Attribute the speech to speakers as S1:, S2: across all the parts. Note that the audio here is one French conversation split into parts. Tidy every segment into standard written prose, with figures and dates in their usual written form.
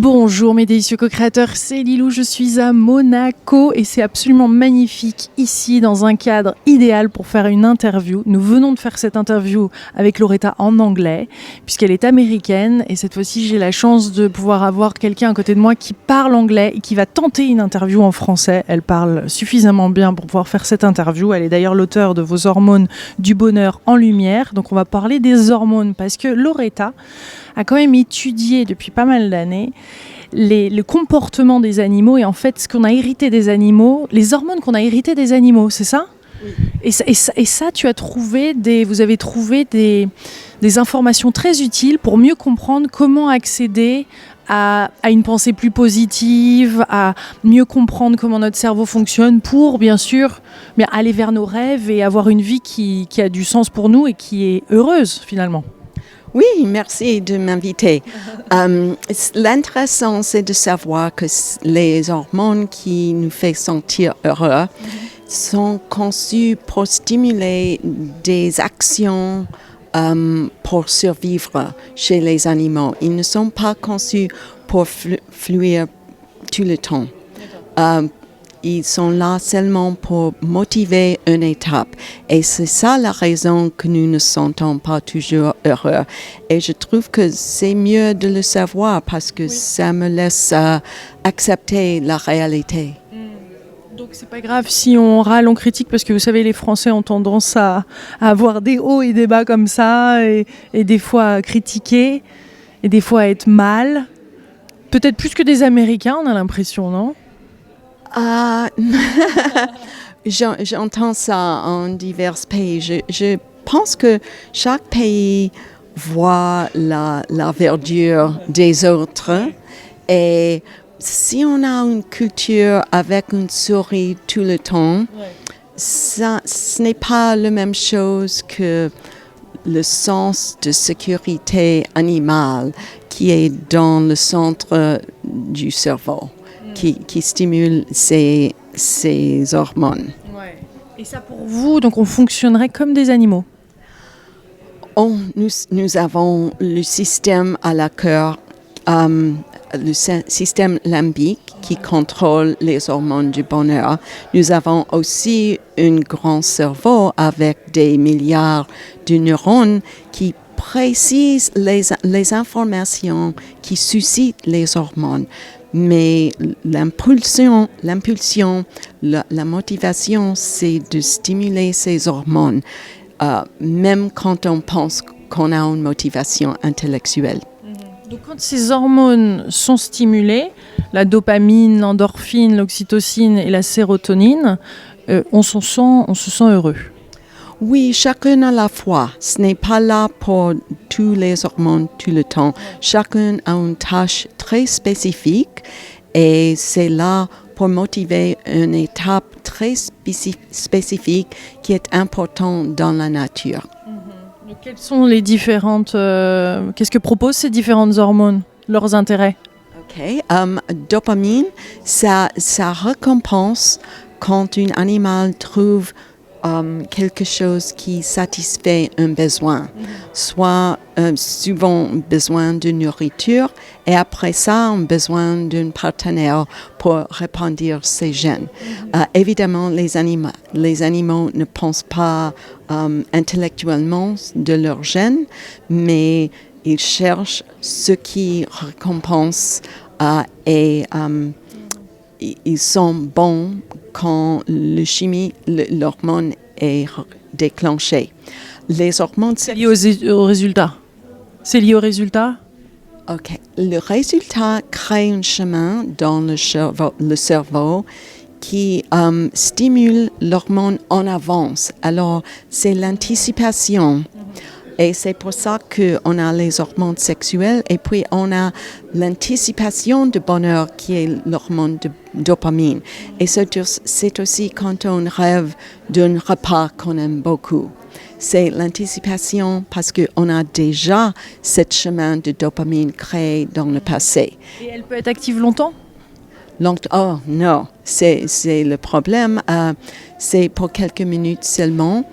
S1: Bonjour mes délicieux co-créateurs, c'est Lilou, je suis à Monaco et c'est absolument magnifique ici dans un cadre idéal pour faire une interview. Nous venons de faire cette interview avec Loretta en anglais puisqu'elle est américaine et cette fois-ci j'ai la chance de pouvoir avoir quelqu'un à côté de moi qui parle anglais et qui va tenter une interview en français. Elle parle suffisamment bien pour pouvoir faire cette interview. Elle est d'ailleurs l'auteure de Vos hormones du bonheur en lumière. Donc on va parler des hormones parce que Loretta a quand même étudié depuis pas mal d'années le comportement des animaux et en fait ce qu'on a hérité des animaux, les hormones qu'on a héritées des animaux, c'est ça ? Oui. Et ça, vous avez trouvé des informations très utiles pour mieux comprendre comment accéder à une pensée plus positive, à mieux comprendre comment notre cerveau fonctionne pour, bien sûr, aller vers nos rêves et avoir une vie qui a du sens pour nous et qui est heureuse finalement.
S2: Oui, merci de m'inviter. L'intéressant, c'est de savoir que les hormones qui nous font sentir heureux sont conçues pour stimuler des actions pour survivre chez les animaux. Ils ne sont pas conçus pour fluir tout le temps. Ils sont là seulement pour motiver une étape. Et c'est ça la raison que nous ne sentons pas toujours heureux. Et je trouve que c'est mieux de le savoir parce que ça me laisse accepter la réalité.
S1: Donc c'est pas grave si on râle, on critique, parce que vous savez, les Français ont tendance à avoir des hauts et des bas comme ça, et des fois à critiquer, et des fois à être mal. Peut-être plus que des Américains, on a l'impression, non ?
S2: J'entends ça en divers pays. Je pense que chaque pays voit la verdure des autres. Et si on a une culture avec une souris tout le temps, ce n'est pas la même chose que le sens de sécurité animale qui est dans le centre du cerveau. Qui stimule ces hormones.
S1: Ouais. Et ça pour vous, donc on fonctionnerait comme des animaux?
S2: Nous avons le système à la cœur, le système limbique qui contrôle les hormones du bonheur. Nous avons aussi un grand cerveau avec des milliards de neurones qui précisent les informations qui suscitent les hormones. Mais l'impulsion, la motivation, c'est de stimuler ces hormones, même quand on pense qu'on a une motivation intellectuelle.
S1: Donc quand ces hormones sont stimulées, la dopamine, l'endorphine, l'oxytocine et la sérotonine, on se sent heureux.
S2: Oui, chacun à la fois. Ce n'est pas là pour tous les hormones tout le temps. Chacun a une tâche très spécifique et c'est là pour motiver une étape très spécifique qui est importante dans la nature.
S1: Donc, quelles sont les différentes... qu'est-ce que proposent ces différentes hormones, leurs intérêts?
S2: Dopamine, ça récompense quand un animal trouve quelque chose qui satisfait un besoin, soit souvent besoin de nourriture et après ça un besoin d'un partenaire pour répandre ses gènes. Évidemment, les animaux ne pensent pas intellectuellement de leurs gènes, mais ils cherchent ce qui récompense et ils sont bons quand l'hormone est déclenchée. Les hormones...
S1: C'est lié au résultat. C'est lié au résultat?
S2: OK. Le résultat crée un chemin dans le cerveau qui stimule l'hormone en avance. Alors, c'est l'anticipation. Et c'est pour ça qu'on a les hormones sexuelles et puis on a l'anticipation de bonheur qui est l'hormone de dopamine. Et c'est aussi quand on rêve d'un repas qu'on aime beaucoup. C'est l'anticipation parce qu'on a déjà ce chemin de dopamine créé dans le passé.
S1: Et elle peut être active longtemps?
S2: Oh non, c'est le problème. C'est pour quelques minutes seulement.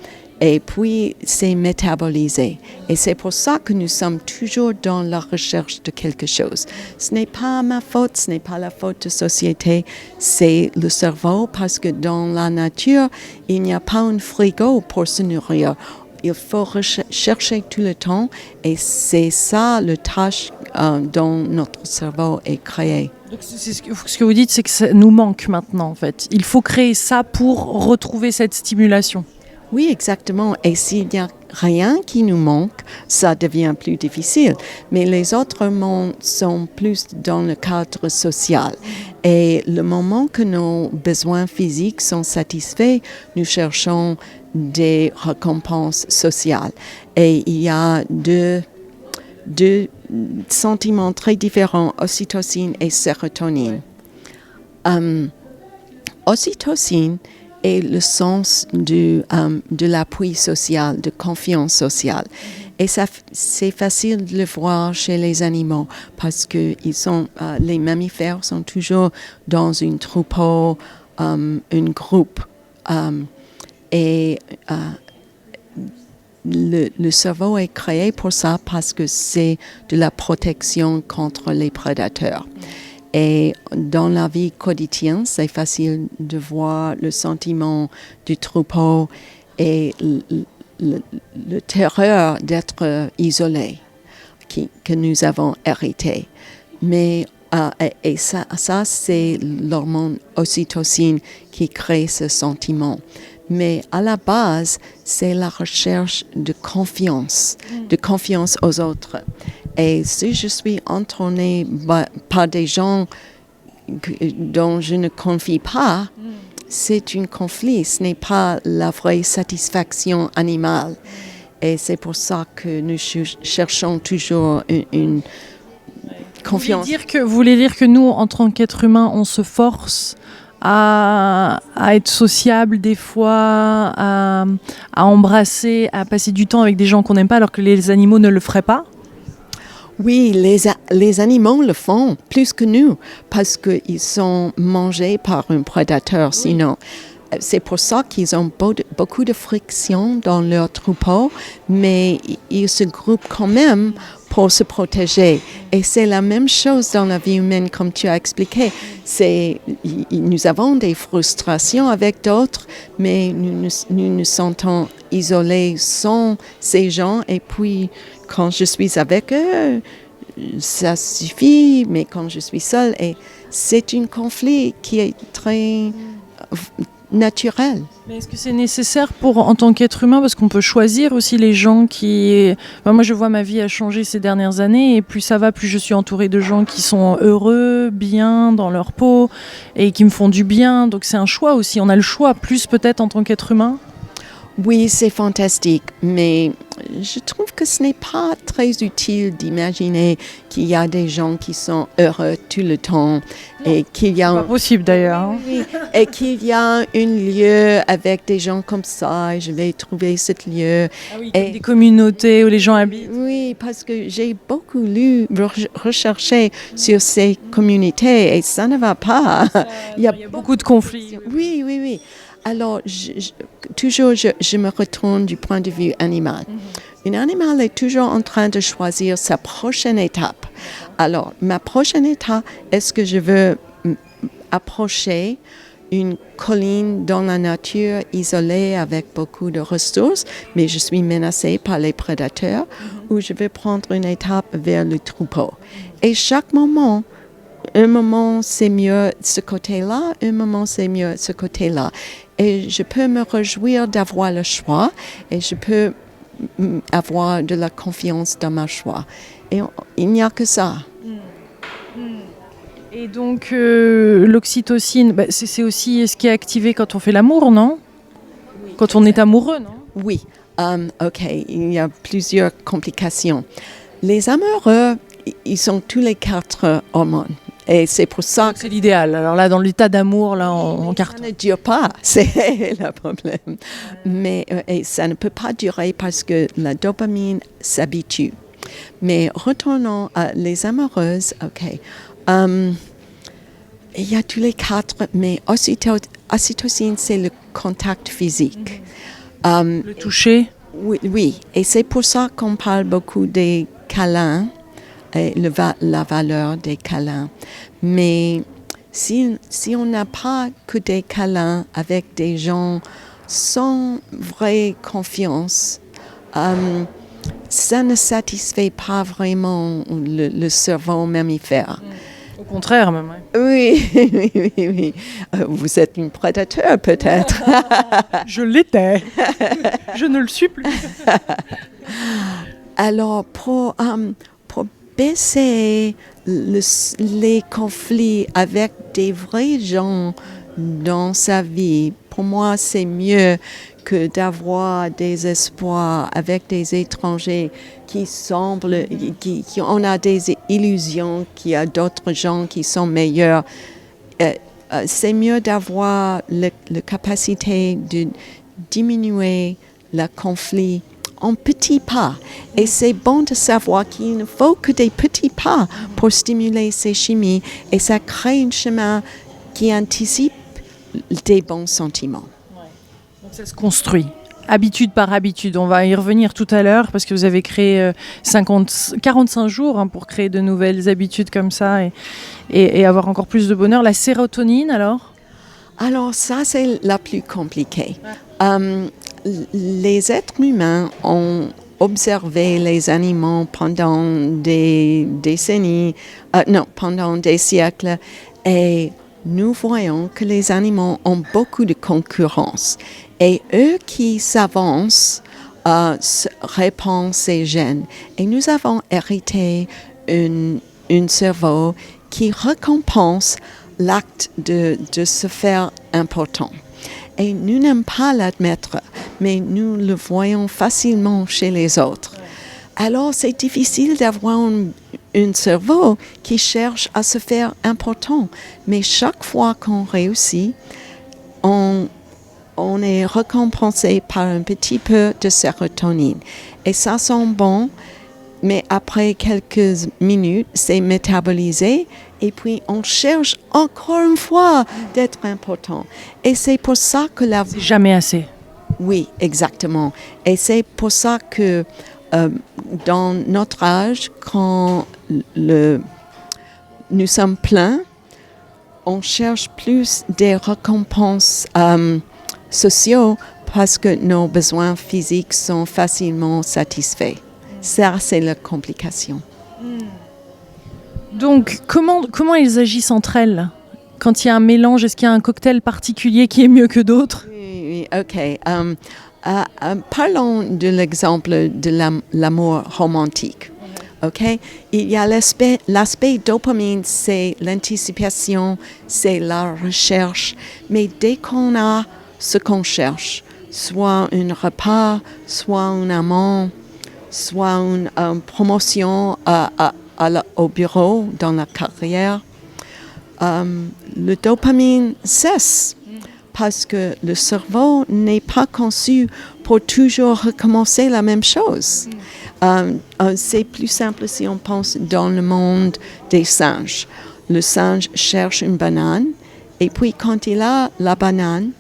S2: Et puis, c'est métabolisé. Et c'est pour ça que nous sommes toujours dans la recherche de quelque chose. Ce n'est pas ma faute, ce n'est pas la faute de la société, c'est le cerveau, parce que dans la nature, il n'y a pas un frigo pour se nourrir. Il faut chercher tout le temps, et c'est ça le tâche dont notre cerveau est créé.
S1: Donc c'est ce que vous dites, c'est que ça nous manque maintenant, en fait. Il faut créer ça pour retrouver cette stimulation.
S2: Oui, exactement. Et s'il n'y a rien qui nous manque, ça devient plus difficile. Mais les autres mondes sont plus dans le cadre social. Et le moment que nos besoins physiques sont satisfaits, nous cherchons des récompenses sociales. Et il y a deux sentiments très différents, ocytocine et sérotonine. Ocytocine est le sens de l'appui social, de confiance sociale. Et ça, c'est facile de le voir chez les animaux parce que les mammifères sont toujours dans une troupeau, un groupe. Le cerveau est créé pour ça parce que c'est de la protection contre les prédateurs. Et dans la vie quotidienne, c'est facile de voir le sentiment du troupeau et le terreur d'être isolé que nous avons hérité. Mais ça, c'est l'hormone ocytocine qui crée ce sentiment. Mais à la base, c'est la recherche de confiance aux autres. Et si je suis entourée par des gens dont je ne confie pas, c'est un conflit, ce n'est pas la vraie satisfaction animale. Et c'est pour ça que nous cherchons toujours une confiance.
S1: Vous voulez dire que nous, en tant qu'êtres humains, on se force à être sociable des fois, à embrasser, à passer du temps avec des gens qu'on n'aime pas alors que les animaux ne le feraient pas?
S2: Oui, les animaux le font plus que nous parce qu'ils sont mangés par un prédateur. Sinon, c'est pour ça qu'ils ont beaucoup de friction dans leur troupeau, mais ils se groupent quand même pour se protéger. Et c'est la même chose dans la vie humaine, comme tu as expliqué. Nous avons des frustrations avec d'autres, mais nous nous sentons isolés sans ces gens. Et puis, quand je suis avec eux, ça suffit, mais quand je suis seule, c'est un conflit qui est très naturel.
S1: Mais est-ce que c'est nécessaire en tant qu'être humain, parce qu'on peut choisir aussi les gens qui... Enfin, moi, je vois ma vie a changé ces dernières années, et plus ça va, plus je suis entourée de gens qui sont heureux, bien dans leur peau, et qui me font du bien. Donc c'est un choix aussi. On a le choix, plus peut-être en tant qu'être humain.
S2: Oui, c'est fantastique, mais je trouve que ce n'est pas très utile d'imaginer qu'il y a des gens qui sont heureux tout le temps et qu'il y a...
S1: C'est pas possible d'ailleurs.
S2: Oui, et qu'il y a un lieu avec des gens comme ça et je vais trouver ce lieu.
S1: Ah oui, des communautés où les gens habitent.
S2: Oui, parce que j'ai beaucoup recherché sur ces communautés et ça ne va pas.
S1: Il y a beaucoup de conflits.
S2: Oui. Alors, toujours, je me retourne du point de vue animal. Un animal est toujours en train de choisir sa prochaine étape. Alors, ma prochaine étape, est-ce que je veux approcher une colline dans la nature isolée avec beaucoup de ressources, mais je suis menacée par les prédateurs, ou je vais prendre une étape vers le troupeau. Et chaque moment, un moment c'est mieux ce côté-là, un moment c'est mieux ce côté-là. Et je peux me réjouir d'avoir le choix et je peux avoir de la confiance dans ma choix. Et il n'y a que ça.
S1: Et donc l'oxytocine, c'est aussi ce qui est activé quand on fait l'amour, non? Oui, quand on est amoureux, non?
S2: Oui. OK, il y a plusieurs complications. Les amoureux, ils sont tous les 4 hormones. Et c'est pour ça que...
S1: C'est l'idéal. Alors là, dans l'état d'amour, là, on cartonne.
S2: Ça ne dure pas, c'est le problème. Mais et ça ne peut pas durer parce que la dopamine s'habitue. Mais retournons à les amoureuses, OK. Il y a tous les 4, mais ocytocine, c'est le contact physique.
S1: Le toucher.
S2: Oui, oui, et c'est pour ça qu'on parle beaucoup des câlins et la valeur des câlins. Mais si on n'a pas que des câlins avec des gens sans vraie confiance, ça ne satisfait pas vraiment le cerveau mammifère.
S1: Au contraire, même. Ouais.
S2: Oui, oui, oui, oui. Vous êtes une prédateur peut-être.
S1: Je l'étais. Je ne le suis plus.
S2: Alors, pour baisser les conflits avec des vrais gens dans sa vie, pour moi, c'est mieux que d'avoir des espoirs avec des étrangers qui semblent, qui on a des illusions qu'il y a d'autres gens qui sont meilleurs. C'est mieux d'avoir la capacité de diminuer le conflit en petits pas. Et c'est bon de savoir qu'il ne faut que des petits pas pour stimuler ces chimies. Et ça crée un chemin qui anticipe des bons sentiments.
S1: Donc ça se construit. Habitude par habitude. On va y revenir tout à l'heure parce que vous avez créé 45 jours pour créer de nouvelles habitudes comme ça et avoir encore plus de bonheur. La sérotonine, alors ?
S2: Alors ça, c'est la plus compliquée. Les êtres humains ont observé les animaux pendant des décennies, pendant des siècles, et nous voyons que les animaux ont beaucoup de concurrence. Et eux qui s'avancent répandent ces gènes. Et nous avons hérité un cerveau qui récompense l'acte de se faire important. Et nous n'aimons pas l'admettre, mais nous le voyons facilement chez les autres. Alors, c'est difficile d'avoir un cerveau qui cherche à se faire important. Mais chaque fois qu'on réussit, on est récompensé par un petit peu de sérotonine. Et ça sent bon, mais après quelques minutes, c'est métabolisé. Et puis, on cherche encore une fois d'être important. Et c'est pour ça que
S1: C'est jamais assez.
S2: Oui, exactement. Et c'est pour ça que dans notre âge, quand nous sommes pleins, on cherche plus des récompenses sociaux parce que nos besoins physiques sont facilement satisfaits. Ça, c'est la complication.
S1: Donc, comment ils agissent entre elles ? Quand il y a un mélange, est-ce qu'il y a un cocktail particulier qui est mieux que d'autres ?
S2: Oui, OK. Parlons de l'exemple de l'amour romantique. OK? Il y a l'aspect dopamine, c'est l'anticipation, c'est la recherche. Mais dès qu'on a ce qu'on cherche, soit un repas, soit un amant, soit une promotion au bureau, dans la carrière, le dopamine cesse parce que le cerveau n'est pas conçu pour toujours recommencer la même chose. C'est plus simple si on pense dans le monde des singes. Le singe cherche une banane et puis quand il a la banane,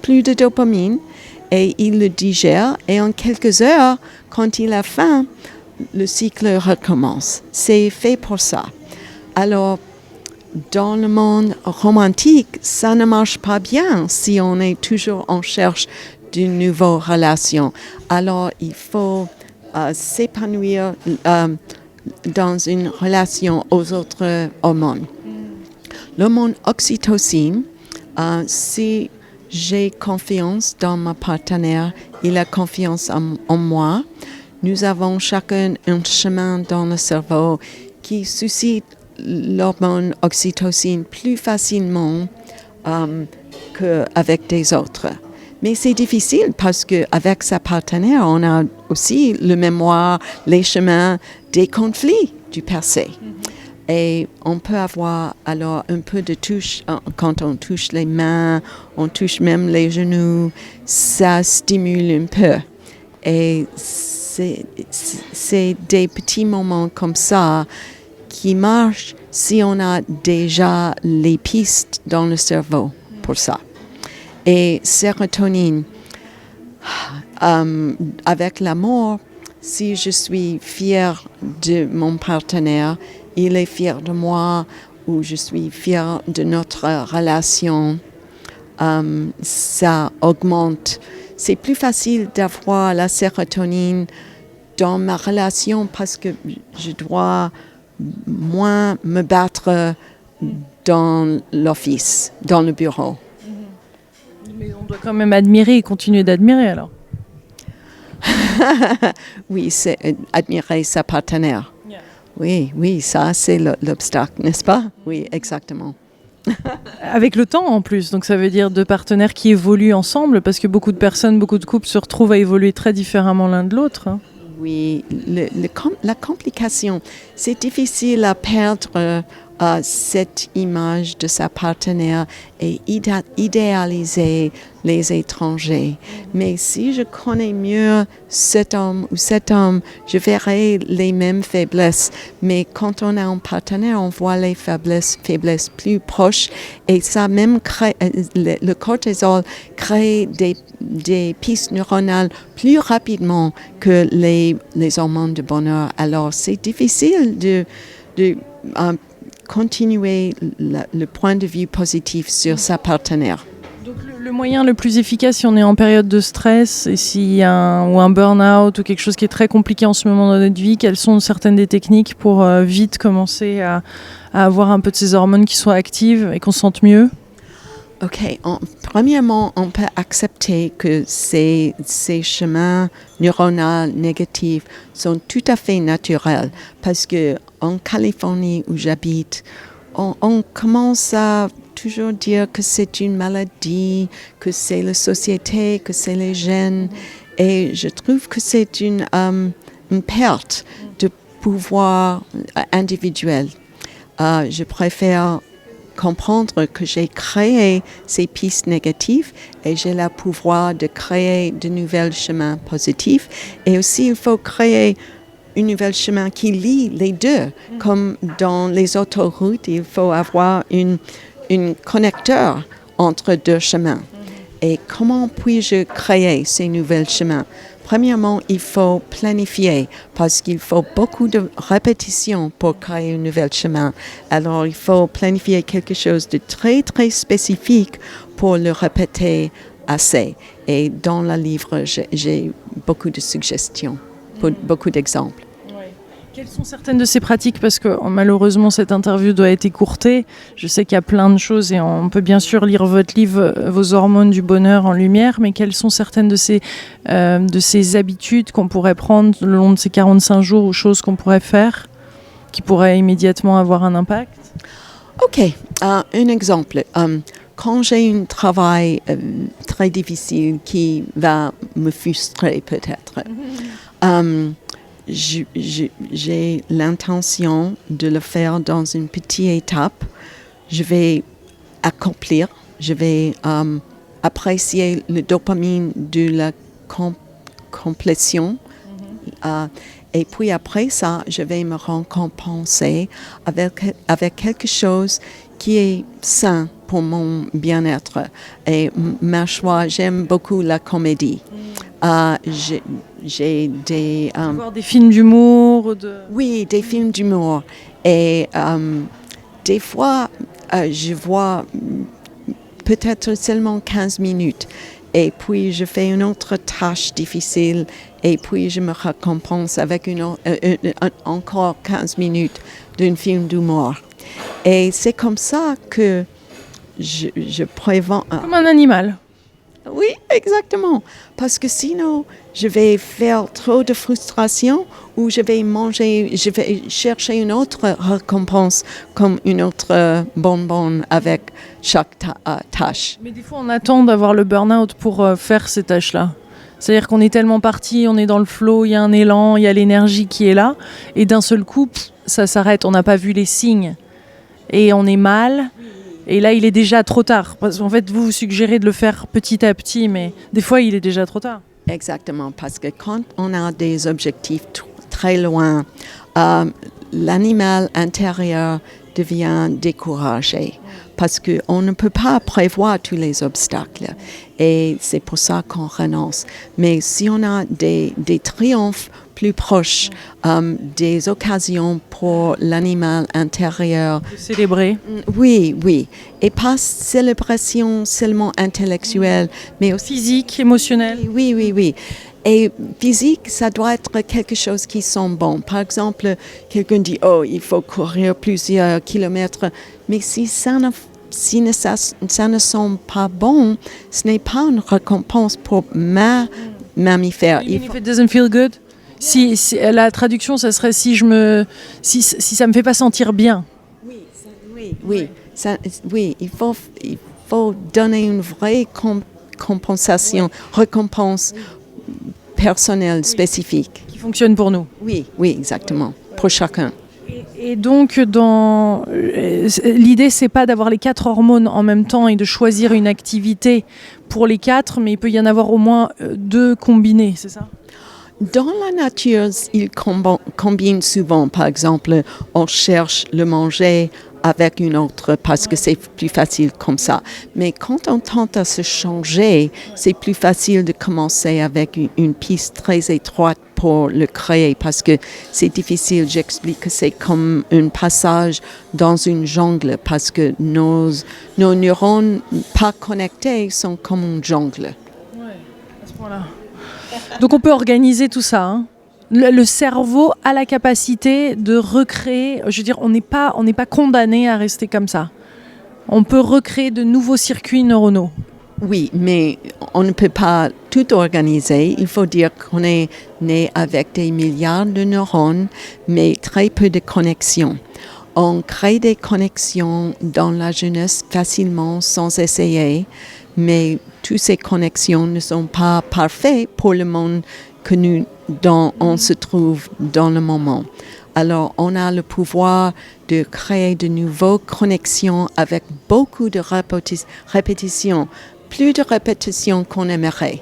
S2: plus de dopamine et il le digère et en quelques heures, quand il a faim, le cycle recommence. C'est fait pour ça. Alors, dans le monde romantique, ça ne marche pas bien si on est toujours en recherche d'une nouvelle relation. Alors, il faut s'épanouir dans une relation aux autres hormones. L'hormone oxytocine, si j'ai confiance dans ma partenaire, il a confiance en moi, nous avons chacun un chemin dans le cerveau qui suscite l'hormone oxytocine plus facilement qu'avec des autres. Mais c'est difficile parce qu'avec sa partenaire, on a aussi le mémoire, les chemins des conflits du passé. Et on peut avoir alors un peu de touche, quand on touche les mains, on touche même les genoux, ça stimule un peu. Et c'est des petits moments comme ça qui marchent si on a déjà les pistes dans le cerveau pour ça. Et sérotonine, avec l'amour, si je suis fière de mon partenaire, il est fier de moi, ou je suis fière de notre relation, ça augmente. C'est plus facile d'avoir la sérotonine dans ma relation parce que je dois moins me battre dans l'office, dans le bureau.
S1: Mais on doit quand même admirer et continuer d'admirer alors.
S2: Oui, c'est admirer sa partenaire.
S1: Yeah.
S2: Oui, ça c'est l'obstacle, n'est-ce pas? Oui, exactement.
S1: Avec le temps en plus, donc ça veut dire deux partenaires qui évoluent ensemble, parce que beaucoup de personnes, beaucoup de couples se retrouvent à évoluer très différemment l'un de l'autre. Hein.
S2: Oui, la complication, c'est difficile à perdre cette image de sa partenaire et idéaliser les étrangers. Mais si je connais mieux cet homme ou cette homme, je verrai les mêmes faiblesses. Mais quand on a un partenaire, on voit les faiblesses plus proches et ça même crée, le cortisol crée des pistes neuronales plus rapidement que les hormones de bonheur. Alors c'est difficile de continuer le point de vue positif sur sa partenaire.
S1: Donc le moyen le plus efficace si on est en période de stress et s'il y a un burn-out ou quelque chose qui est très compliqué en ce moment dans notre vie, quelles sont certaines des techniques pour vite commencer à avoir un peu de ces hormones qui soient actives et qu'on se sente mieux?
S2: OK. Premièrement, on peut accepter que ces chemins neuronaux négatifs sont tout à fait naturels parce que en Californie où j'habite, on commence à toujours dire que c'est une maladie, que c'est la société, que c'est les gènes. Et je trouve que c'est une perte de pouvoir individuel. Je préfère comprendre que j'ai créé ces pistes négatives et j'ai le pouvoir de créer de nouveaux chemins positifs. Et aussi, il faut créer un nouvel chemin qui lie les deux. Comme dans les autoroutes, il faut avoir un connecteur entre deux chemins. Et comment puis-je créer ces nouveaux chemins? Premièrement, il faut planifier parce qu'il faut beaucoup de répétitions pour créer un nouvel chemin. Alors, il faut planifier quelque chose de très, très spécifique pour le répéter assez. Et dans le livre, j'ai beaucoup de suggestions, beaucoup d'exemples.
S1: Quelles sont certaines de ces pratiques? Parce que malheureusement, cette interview doit être écourtée. Je sais qu'il y a plein de choses et on peut bien sûr lire votre livre « Vos hormones du bonheur en lumière », mais quelles sont certaines de ces habitudes qu'on pourrait prendre le long de ces 45 jours ou choses qu'on pourrait faire qui pourraient immédiatement avoir un impact?
S2: OK. Un exemple. Quand j'ai un travail très difficile qui va me frustrer peut-être, j'ai l'intention de le faire dans une petite étape. Je vais accomplir, je vais apprécier le dopamine de la complétion. Et puis après ça, je vais me récompenser avec quelque chose qui est sain pour mon bien-être. Et ma choix, j'aime beaucoup la comédie. J'ai des...
S1: voir des films d'humour
S2: Oui, des films d'humour. Et des fois, je vois peut-être seulement 15 minutes. Et puis, je fais une autre tâche difficile. Et puis, je me récompense avec encore 15 minutes d'un film d'humour. Et c'est comme ça que je prévois...
S1: Comme un animal.
S2: Oui, exactement. Parce que sinon, je vais faire trop de frustration ou je vais chercher une autre récompense comme une autre bonbonne avec chaque tâche.
S1: Mais des fois, on attend d'avoir le burn-out pour faire ces tâches-là. C'est-à-dire qu'on est tellement parti, on est dans le flow, il y a un élan, il y a l'énergie qui est là. Et d'un seul coup, ça s'arrête. On n'a pas vu les signes. Et on est mal. Et là, il est déjà trop tard. Parce qu'en fait, vous suggérez de le faire petit à petit, mais des fois, il est déjà trop tard.
S2: Exactement, parce que quand on a des objectifs très loin, l'animal intérieur devient découragé parce qu'on ne peut pas prévoir tous les obstacles et c'est pour ça qu'on renonce. Mais si on a des triomphes plus proches, des occasions pour l'animal intérieur.
S1: De célébrer.
S2: Oui. Et pas célébration seulement intellectuelle, mais aussi
S1: physique, émotionnelle.
S2: Oui. Et physique, ça doit être quelque chose qui sent bon. Par exemple, quelqu'un dit, il faut courir plusieurs kilomètres. Mais si ça ne sent pas bon, ce n'est pas une récompense pour ma mammifère.
S1: Even if it doesn't feel good? Si la traduction, ça serait si ça me fait pas sentir bien.
S2: Oui. Il faut donner une vraie récompense personnelle spécifique.
S1: Qui fonctionne pour nous.
S2: Oui, exactement. Pour chacun.
S1: Et donc, l'idée, c'est pas d'avoir les 4 hormones en même temps et de choisir une activité pour les 4, mais il peut y en avoir au moins 2 combinés, c'est ça?
S2: Dans la nature, ils combinent souvent. Par exemple, on cherche le manger avec une autre parce que c'est plus facile comme ça. Mais quand on tente à se changer, c'est plus facile de commencer avec une piste très étroite pour le créer parce que c'est difficile. J'explique que c'est comme un passage dans une jungle parce que nos neurones pas connectés sont comme une jungle.
S1: Ouais, à ce point-là. Donc on peut organiser tout ça. Hein. Le cerveau a la capacité de recréer. Je veux dire, on n'est pas condamné à rester comme ça. On peut recréer de nouveaux circuits neuronaux.
S2: Oui, mais on ne peut pas tout organiser. Il faut dire qu'on est né avec des milliards de neurones, mais très peu de connexions. On crée des connexions dans la jeunesse facilement sans essayer, mais toutes ces connexions ne sont pas parfaites pour le monde dont on se trouve dans le moment. Alors, on a le pouvoir de créer de nouvelles connexions avec beaucoup de répétitions, plus de répétitions qu'on aimerait.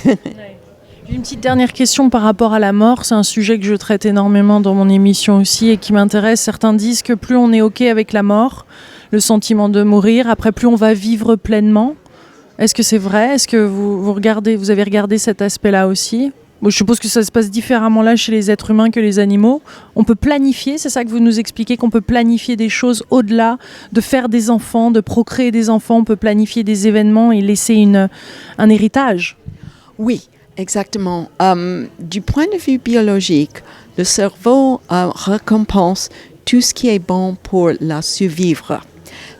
S1: J'ai une petite dernière question par rapport à la mort. C'est un sujet que je traite énormément dans mon émission aussi et qui m'intéresse. Certains disent que plus on est OK avec la mort, le sentiment de mourir, après plus on va vivre pleinement. Est-ce que c'est vrai? Est-ce que vous avez regardé cet aspect-là aussi? Bon, je suppose que ça se passe différemment là chez les êtres humains que les animaux. On peut planifier, c'est ça que vous nous expliquez, qu'on peut planifier des choses au-delà de faire des enfants, de procréer des enfants. On peut planifier des événements et laisser un héritage.
S2: Oui, exactement. Du point de vue biologique, le cerveau récompense tout ce qui est bon pour la survivre.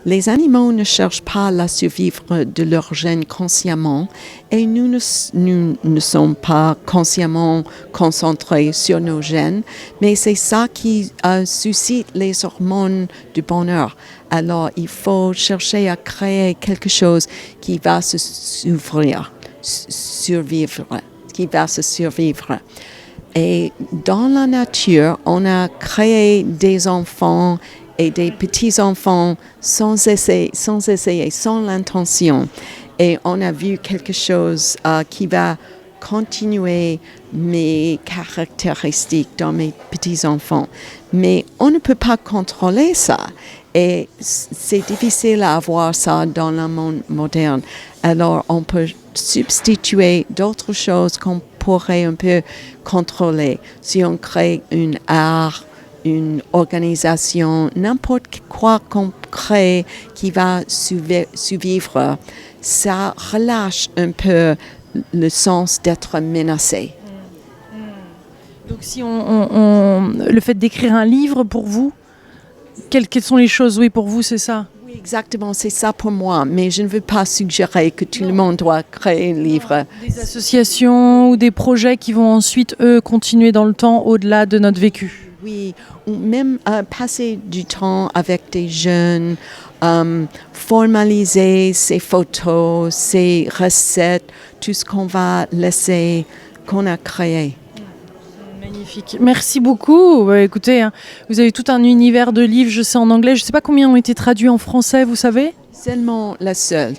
S2: Les animaux ne cherchent pas la survivre de leur gène consciemment et nous ne sommes pas consciemment concentrés sur nos gènes, mais c'est ça qui suscite les hormones du bonheur. Alors, il faut chercher à créer quelque chose qui va survivre. Et dans la nature, on a créé des enfants et des petits-enfants sans essayer, sans l'intention. Et on a vu quelque chose qui va continuer mes caractéristiques dans mes petits-enfants. Mais on ne peut pas contrôler ça. Et c'est difficile à avoir ça dans le monde moderne. Alors, on peut substituer d'autres choses qu'on pourrait un peu contrôler. Si on crée une art, une organisation, n'importe quoi qu'on crée qui va survivre, ça relâche un peu le sens d'être menacé.
S1: Donc si le fait d'écrire un livre pour vous, quelles sont les choses, oui, pour vous, c'est ça?
S2: Oui, exactement, c'est ça pour moi, mais je ne veux pas suggérer que tout le monde doit créer un livre.
S1: Des associations ou des projets qui vont ensuite, eux, continuer dans le temps au-delà de notre vécu.
S2: Oui, ou même passer du temps avec des jeunes, formaliser ces photos, ces recettes, tout ce qu'on va laisser, qu'on a créé.
S1: Magnifique. Merci beaucoup. Écoutez, vous avez tout un univers de livres, je sais en anglais. Je ne sais pas combien ont été traduits en français, vous savez?
S2: Seulement la seule.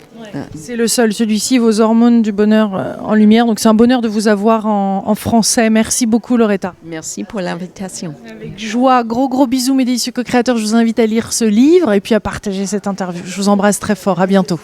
S1: C'est le seul, celui-ci, vos hormones du bonheur en lumière. Donc c'est un bonheur de vous avoir en français. Merci beaucoup Loretta.
S2: Merci pour l'invitation.
S1: Avec joie, gros bisous mes délicieux co-créateurs. Je vous invite à lire ce livre et puis à partager cette interview. Je vous embrasse très fort, à bientôt.